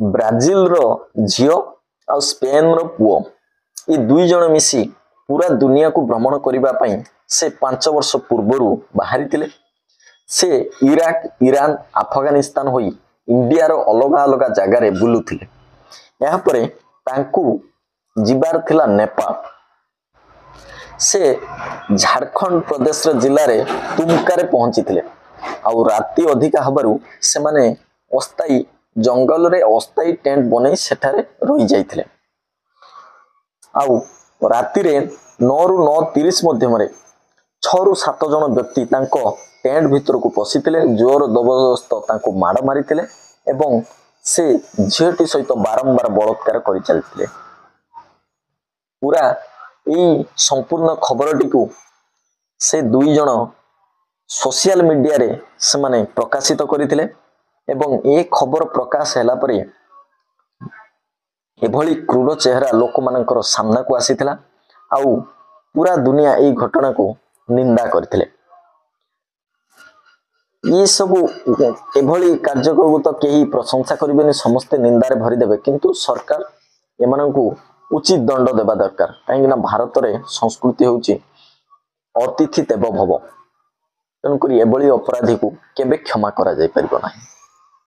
Brazil रो झियो आ Spain रो पुओ ये दुई जण मिसी पूरा दुनिया को भ्रमण करबा पई से 5 वर्ष पूर्वरु बाहरी थिले। से इराक ईरान अफगानिस्तान होई इंडिया रो अलग अलग जगह रे बुलुथिले। यहाँ परे तांकू जिबार थिला नेपाल। से झारखंड प्रदेश जिले रे तुमका रे पहुंची थिले। आउ राति अधिका हबारु से माने अस्थाई जंगल रे अस्थाई टेंट बनै सेठारे रही जाइथिले। आउ राति रे 9 रु 9:30 मध्यम रे 6 रु 7 जन व्यक्ति तांको टेंट भीतर को पसिथिले। जोर जबरदस्त तांको माड़ मारिथिले एवं से झियोटी सहित बारंबार बलात्कार करि चलथिले। पूरा ई संपूर्ण खबरटी को से दुई जन सोशल मीडिया रे से माने प्रकाशित करिथिले एवं ए खबर प्रकाश हैला परे एभली क्रूर चेहरा लोक मानकर सामना को आसीथिला। आउ पूरा दुनिया ए घटना को निंदा करथिले। ये सब एभली कार्यक्रम तो केही प्रशंसा करिबेनी, समस्त निंदारे भरी देबे, किंतु सरकार एमानंकु उचित दंड देबा दरकार। काहेकि ना भारत रे संस्कृति होउची अतिथि देवो भव। तेणुकरी एभली अपराधी को केबे क्षमा करा जाय परिबो नाही।